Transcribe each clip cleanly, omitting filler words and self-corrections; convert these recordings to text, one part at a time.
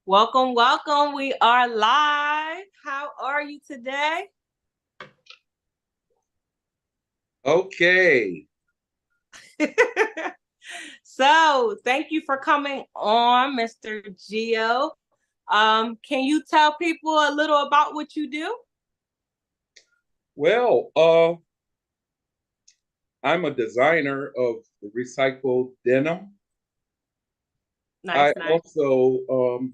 Welcome, welcome. We are live. How are you today? Okay. So, thank you for coming on, Mr. GEO. Can you tell people a little about what you do? Well, I'm a designer of recycled denim. I Nice, nice. also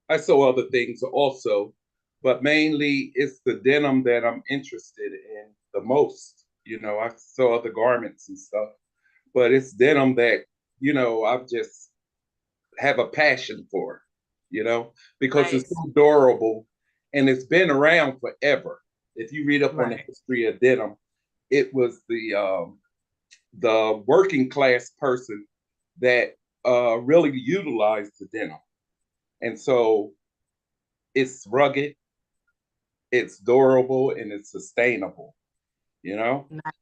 I sew other things also, but mainly it's the denim that I'm interested in the most. I sew other garments and stuff, but it's denim that, I've just have a passion for, because it's Nice. so durable and it's been around forever. If you read up on the Right. history of denim, it was the working class person that really utilized the denim, and so it's rugged, it's durable, and it's sustainable. You know. Nice.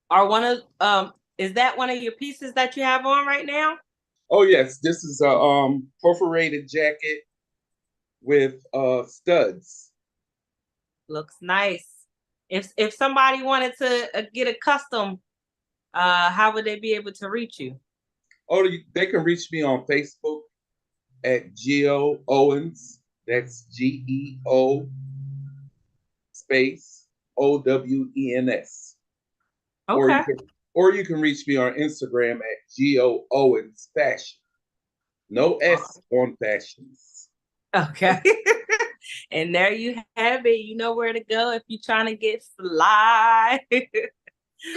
Are one of is that one of your pieces that you have on right now? Oh yes, this is a perforated jacket with studs. Looks nice. If somebody wanted to get a custom, how would they be able to reach you? Oh, they can reach me on Facebook at GEO Owens. That's GEO space OWENS. Or you Okay. can or you can reach me on Instagram at GEO Owens Fashion. No S on fashions. Okay. And there you have it. You know where to go if you're trying to get fly.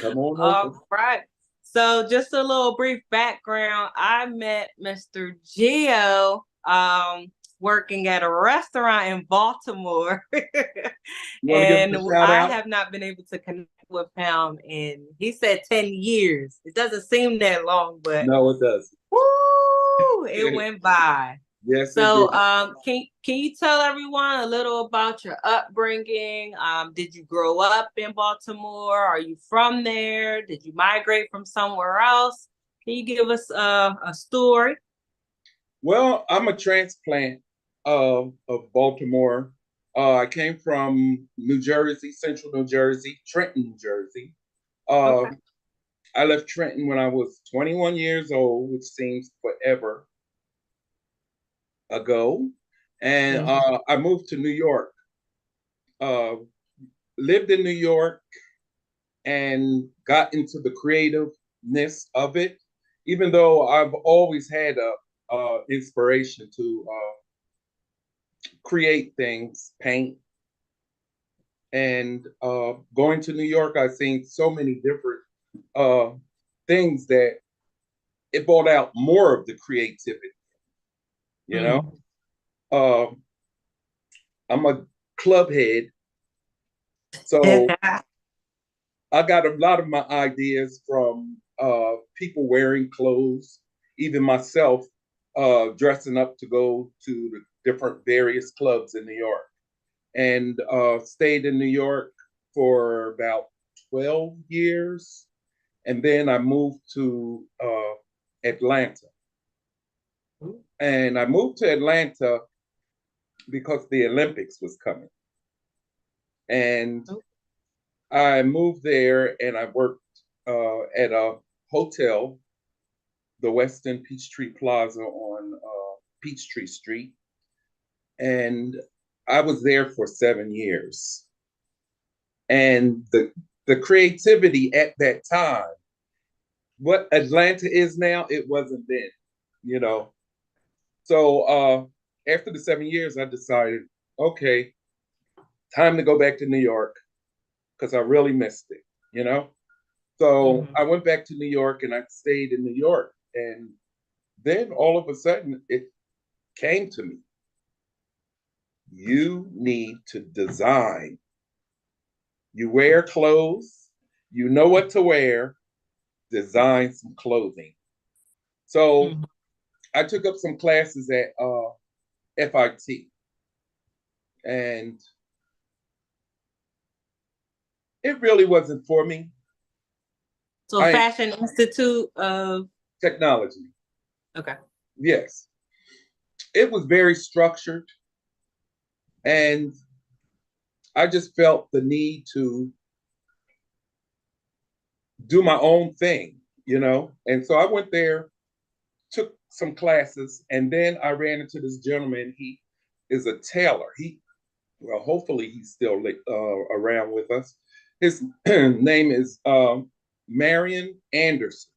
Come on over. All right. So just a little brief background. I met Mr. Geo working at a restaurant in Baltimore. You want to give And us a shout I out? have not been able to connect with him in, he said 10 years. It doesn't seem that long, but No, it doesn't. woo, it went by. Yes, it So, did. can you tell everyone a little about your upbringing? Did you grow up in Baltimore? Are you from there? Did you migrate from somewhere else? Can you give us a story? Well, I'm a transplant of Baltimore. I came from New Jersey, Central New Jersey, Trenton, New Jersey. Uh, Okay. I left Trenton when I was 21 years old, which seems forever ago. And Mhm. I moved to New York. Uh, Lived in New York and got into the creativeness of it, even though I've always had a inspiration to create things, paint, and going to New York, I've seen so many different uh, things that it brought out more of the creativity. You know, Mhm. uh, I'm a club head, so I got a lot of my ideas from people wearing clothes, even myself dressing up to go to the different various clubs in New York, and stayed in New York for about 12 years. And then I moved to Atlanta. And I moved to Atlanta because the Olympics was coming. And I moved there and I worked at a hotel, the Westin Peachtree Plaza on Peachtree Street. And I was there for 7 years. And the creativity at that time, what Atlanta is now, it wasn't then, you know. So after the 7 years, I decided, okay, time to go back to New York because I really missed it, you know. So Mhm. I went back to New York and I stayed in New York. And then all of a sudden it came to me. You need to design. You wear clothes, you know what to wear, design some clothing. So Mhm. I took up some classes at FIT, and it really wasn't for me. So I Fashion Institute of technology, okay. yes. it was very structured, and I just felt the need to do my own thing, you know? And so I went there, took some classes, and then I ran into this gentleman. He is a tailor. Well, hopefully he's still around with us. His name is Marion Anderson,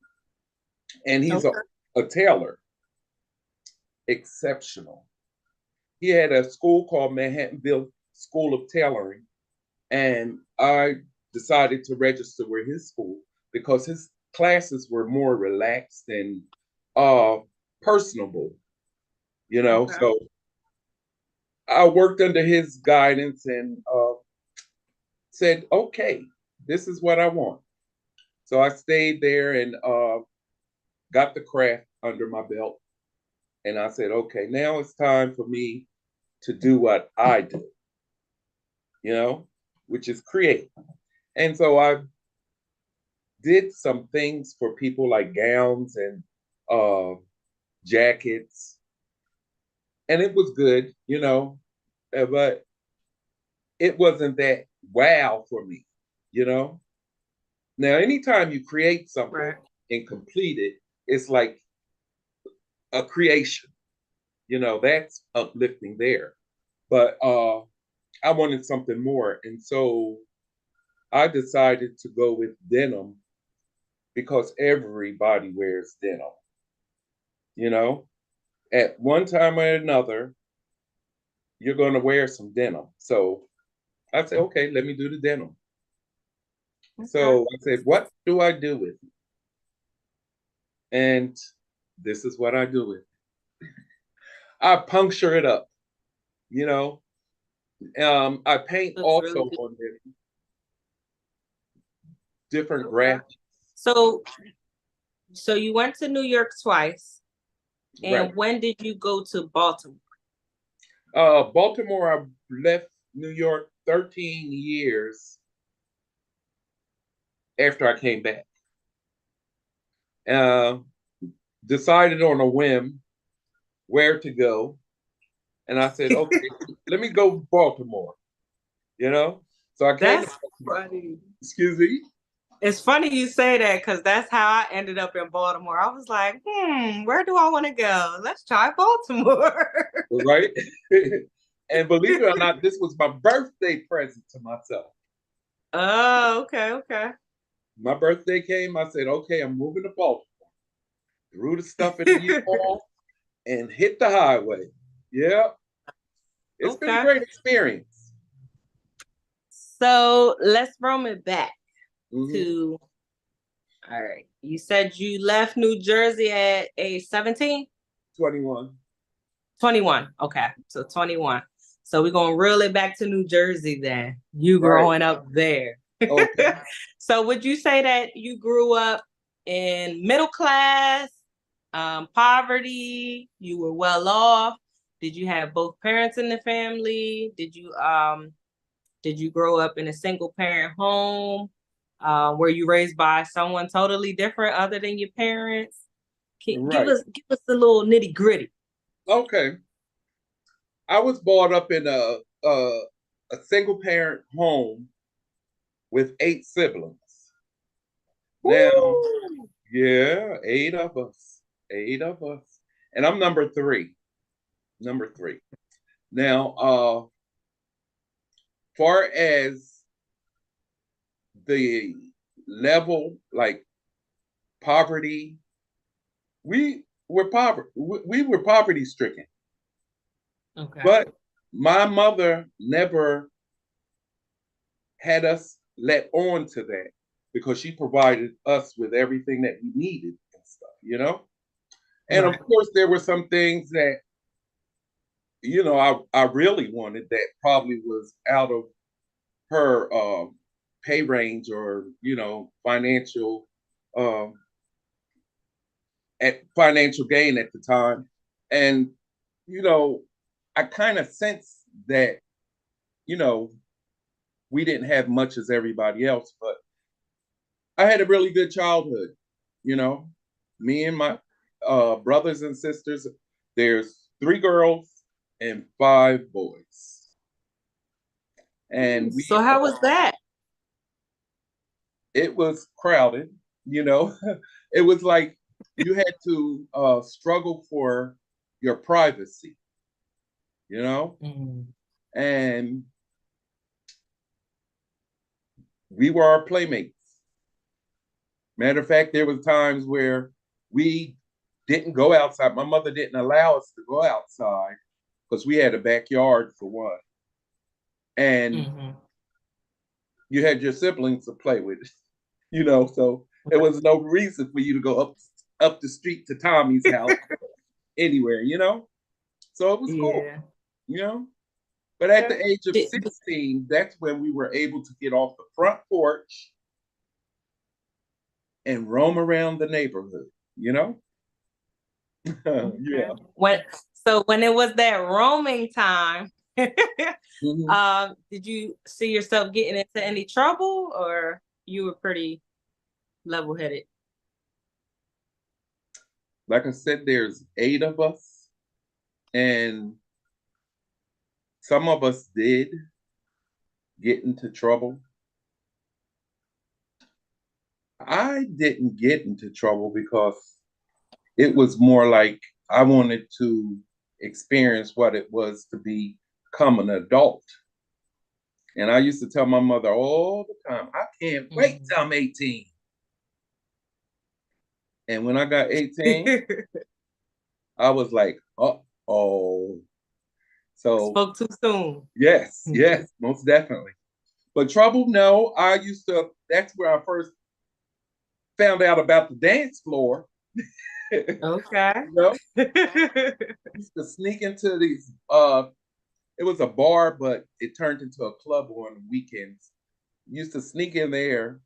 and he's Okay. a tailor, exceptional. He had a school called Manhattanville School of Tailoring, and I decided to register with his school because his classes were more relaxed and uh, personable, you know. Okay. So I worked under his guidance and said, okay, this is what I want. So I stayed there and got the craft under my belt. And I said, okay, now it's time for me to do what I do, you know, which is create. And so I did some things for people like gowns and uh, jackets, and it was good, you know, but it wasn't that wow for me, you know. Now, anytime you create something Right. and complete it, it's like a creation, you know, that's uplifting there. But I wanted something more, and so I decided to go with denim because everybody wears denim, you know. At one time or another, you're going to wear some denim. So I said, okay, let me do the denim. Okay. So I said, what do I do with it? And this is what I do with it. I puncture it up, you know. I paint Looks also really good. on the different Okay. graphics. So, so you went to New York twice, Right. and when did you go to Baltimore? Baltimore, I left New York 13 years after I came back. Uh, Decided on a whim where to go. And I said, okay, let me go to Baltimore, you know? So I came to That's Baltimore. funny. Excuse me. It's funny you say that because that's how I ended up in Baltimore. I was like, where do I want to go? Let's try Baltimore. Right? And believe it or not, this was my birthday present to myself. Oh, okay, okay. My birthday came, I said, okay, I'm moving to Baltimore. Threw the stuff in the U-Haul and hit the highway. Yeah, it's been a Okay. great experience. So let's roam it back Mm-hmm. to, all right. You said you left New Jersey at age 17? 21. 21. Okay. So 21. So we're going to reel it back to New Jersey then. You Right. growing up there. Okay. So would you say that you grew up in middle class, poverty, you were well off? Did you have both parents in the family? Did you grow up in a single parent home? Were you raised by someone totally different other than your parents? Give Right. us a little nitty gritty. Okay. I was brought up in a single parent home with 8 siblings. Now, Woo! yeah, 8 of us. 8 of us. And I'm number three. Number three. Now, far as the level, like poverty, we were poverty stricken. Okay. But my mother never had us let on to that because she provided us with everything that we needed and stuff, you know? And of Right. course, there were some things that, you know, I really wanted that probably was out of her pay range or, you know, um, at financial gain at the time. And, you know, I kind of sensed that, you know, we didn't have much as everybody else, but I had a really good childhood. You know, me and my brothers and sisters. There's 3 girls and 5 boys. And So how was that? it was crowded, you know. It was like you had to struggle for your privacy, you know. Mm. And we were our playmates. Matter of fact, there was times where we didn't go outside. My mother didn't allow us to go outside because we had a backyard for one, and Mm-hmm. you had your siblings to play with, you know. So there was no reason for you to go up the street to Tommy's house anywhere, you know. So it was cool, Yeah. you know. But at Okay. the age of 16, that's when we were able to get off the front porch and roam around the neighborhood, you know. Okay. Yeah. When it was that roaming time, Mhm. did you see yourself getting into any trouble, or you were pretty level-headed? Like I said, there's 8 of us, and some of us did get into trouble. I didn't get into trouble because it was more like I wanted to experience what it was to become an adult. And I used to tell my mother all the time, I can't wait Mhm. till I'm 18. And when I got 18, I was like, uh-oh. So Spoke too soon. yes, yes, most definitely. But trouble, no. That's where I first found out about the dance floor. You Okay. know, used to sneak into these it was a bar, but it turned into a club on weekends. Used to sneak in there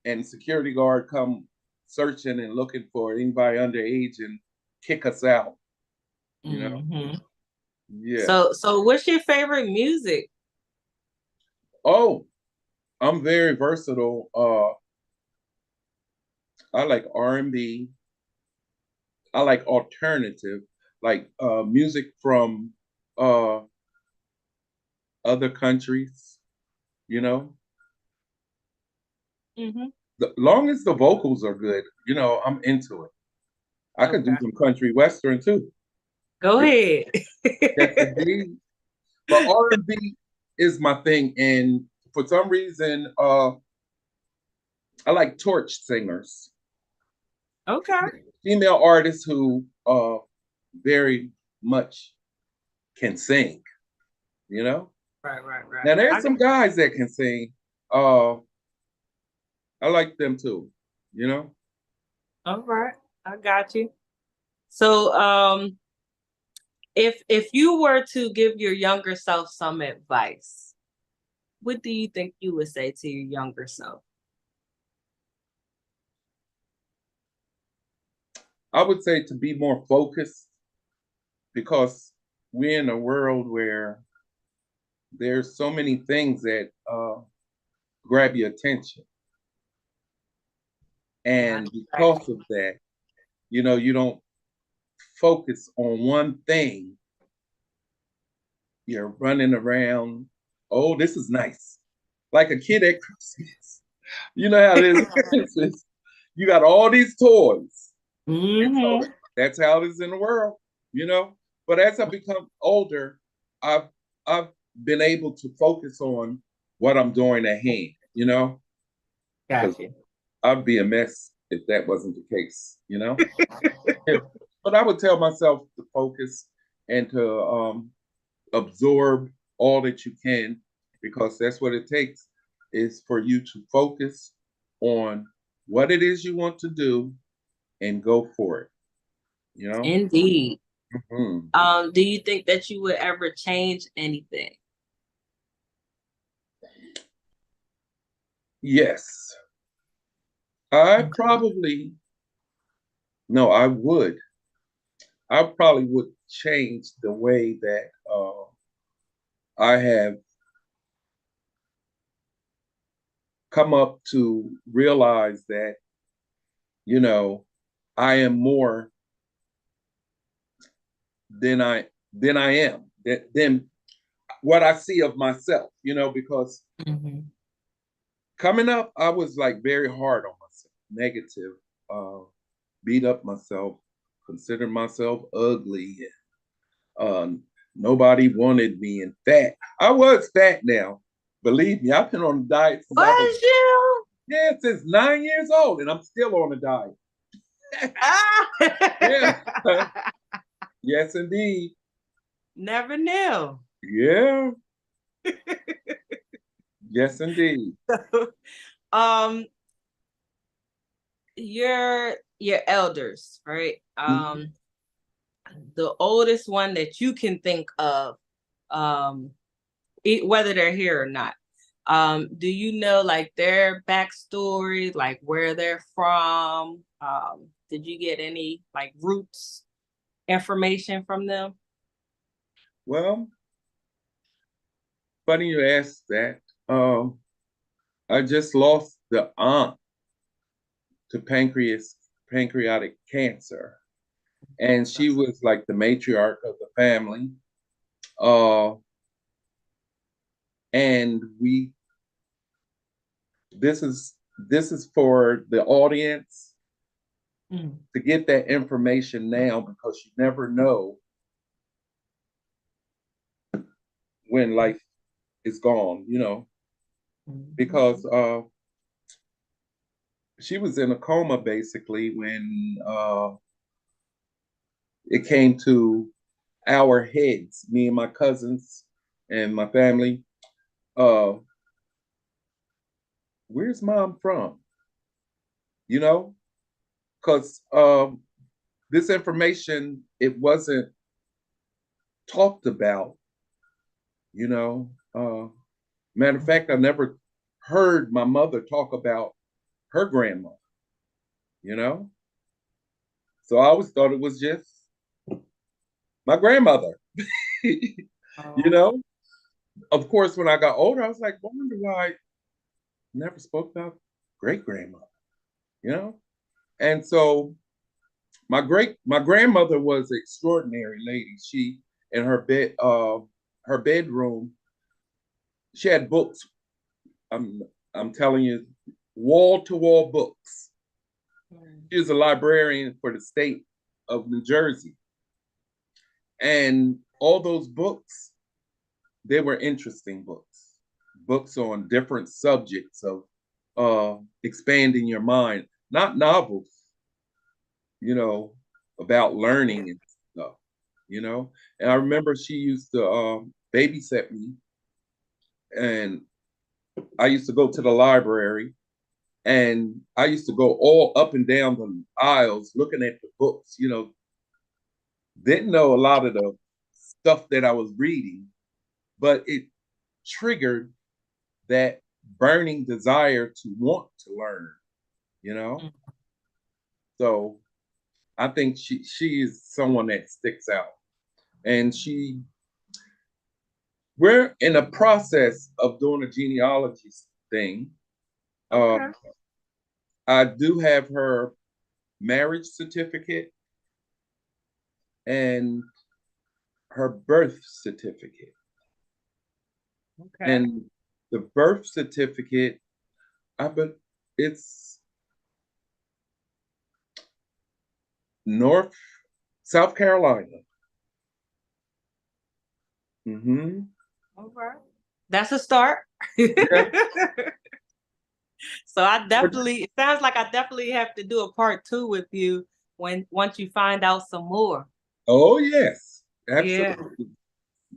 and security guard come searching and looking for anybody underage and kick us out, you know? Hmm. Yeah. So what's your favorite music? Oh, I'm very versatile. I like R&B. I like alternative, like music from uh other countries, you know. Hmm. The long as the vocals are good, you know, I'm into it. I can do Okay. some country western too. Go ahead. Yes, indeed. But R&B is my thing, and for some reason, I like torch singers, Okay. female artists who very much can sing. You know. Right, right, right. Now there's I got some guys that can sing. Uh, I like them too. You know. all right. I got you. So if you were to give your younger self some advice, what do you think you would say to your younger self? I would say to be more focused because we're in a world where there's so many things that grab your attention, Yeah. and because of that, you know, you don't focus on one thing. You're running around. Oh, this is nice, like a kid at Christmas. You know how it is at Christmas. You got all these toys. And so Hmm. that's how it is in the world, you know. But as I become older, I've I've been able to focus on what I'm doing at hand, you know, because Got you. I'd be a mess if that wasn't the case, you know. But I would tell myself to focus and to absorb all that you can, because that's what it takes is for you to focus on what it is you want to do and go for it, you know. Indeed. Mhm. Do you think that you would ever change anything? Yes, I Okay. probably, no, I probably would change the way that I have come up to realize that, you know, I am more than I than I am, than what I see of myself, because coming up, I was like very hard on myself, negative, uh, beat up myself, considered myself ugly. Uh, Nobody wanted me and fat. I was fat now. Believe me, I've been on a diet since I was, Was you? yeah, since 9 years old, and I'm still on a diet. Yeah. Yes, indeed. Never knew. Yeah. Yes, indeed. um, your elders, right? Mhm. The oldest one that you can think of, whether they're here or not. Do you know like their backstory, like where they're from? Did you get any like roots information from them? Well, funny you asked that. I just lost the aunt to pancreatic cancer, and she was like the matriarch of the family. Uh, and we this is this is for the audience to get that information now, because you never know when life is gone, because she was in a coma basically when it came to our heads, me and my cousins and my family. Uh, where's mom from? You know, because this information, it wasn't talked about. You know, matter of fact, I never heard my mother talk about her grandma. You know, so I always thought it was just my grandmother. you Oh, know, of course, when I got older, I was like, I wonder why I never spoke about great grandmother. You know, and so my grandmother was an extraordinary lady. She in her bedroom, she had books. I'm I'm telling you, wall to wall books. She was a librarian for the state of New Jersey, and all those books, they were interesting books. Books on different subjects of expanding your mind, not novels, you know, about learning and stuff, you know. And I remember she used to babysit me, and I used to go to the library, and I used to go all up and down the aisles looking at the books, didn't know a lot of the stuff that I was reading, but it triggered that burning desire to want to learn, you know? So I think she is someone that sticks out. And we're in a process of doing a genealogy thing. Uh, okay. I do have her marriage certificate and her birth certificate. Okay. And the birth certificate, I bet it's North South Carolina. Hmm. Okay. That's a start. Yeah. So it sounds like I definitely have to do a part two with you once you find out some more. Oh yes, Yeah. absolutely.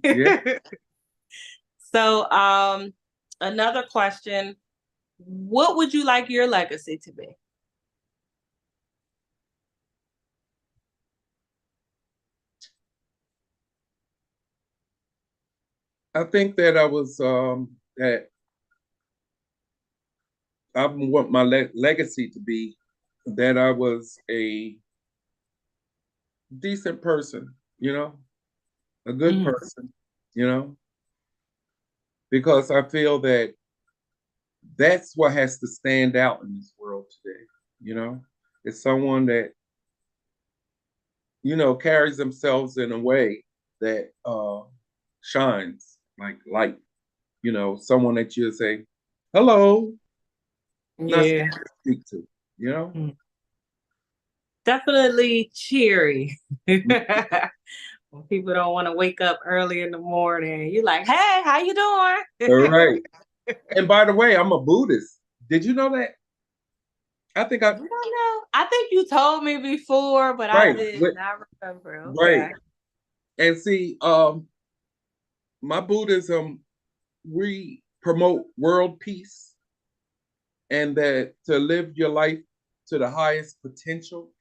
Yeah. So, another question, what would you like your legacy to be? I think that that I want my legacy to be that I was a decent person, a good Mm, person, you know, because I feel that that's what has to stand out in this world today, you know. It's someone that, carries themselves in a way. that shines like light. You know, someone that you'll say, hello, not Yeah. scared to speak to, you know? Definitely cheery. When people don't want to wake up early in the morning, you're like, hey, how you All doing? right. And by the way, I'm a Buddhist. Did you know that? I think I don't know. I think you told me before, but I right, did not remember. right. Okay. And see, my Buddhism, we promote world peace and that to live your life to the highest potential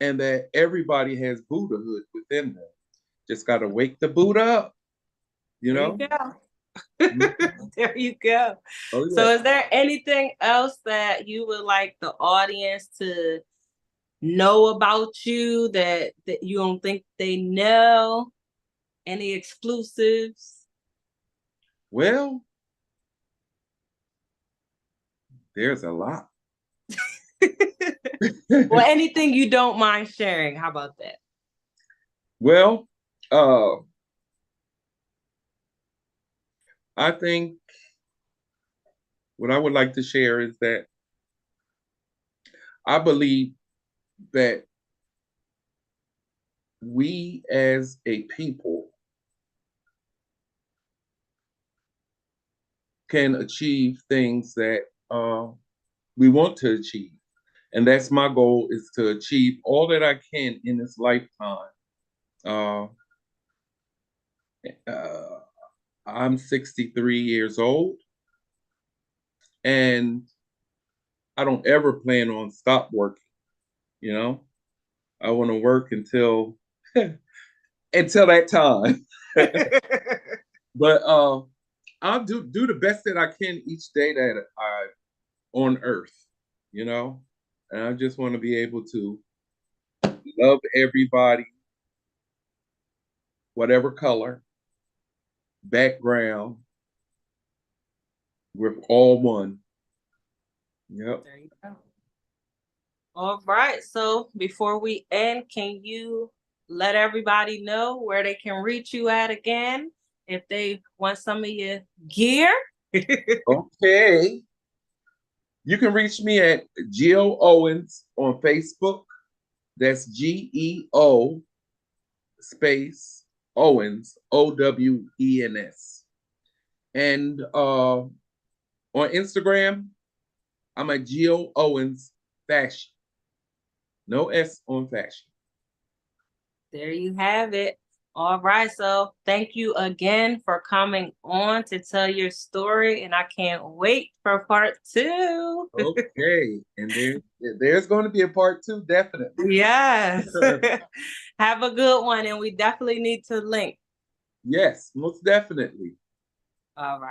and that everybody has Buddhahood within them. Just got to wake the Buddha up, you There you know? go. Mhm. There you go. Oh, So yeah. is there anything else that you would like the audience to know about you that you don't think they know? Any exclusives? Well, there's a lot. Well, anything you don't mind sharing. How about that? Well, I think what I would like to share is that I believe that we as a people can achieve things that we want to achieve. And that's my goal is to achieve all that I can in this lifetime. Uh, uh, I'm 63 years old and I don't ever plan on stop working, you know? I want to work until until that time. But I'll do the best that I can each day that I on earth, you know? And I just want to be able to love everybody, whatever color, background, we're all one. Yep. There you go. All right. So before we end, can you let everybody know where they can reach you at again if they want some of your gear? Okay. You can reach me at GEO Owens on Facebook. That's GEO space Owens, OWENS. And on Instagram, I'm at Geo Owens Fashion. No S on fashion. There you have it. All right. So thank you again for coming on to tell your story. And I can't wait for part two. Okay. And there's going to be a part two, definitely. Yes. Have a good one. And we definitely need to link. Yes, most definitely. All right.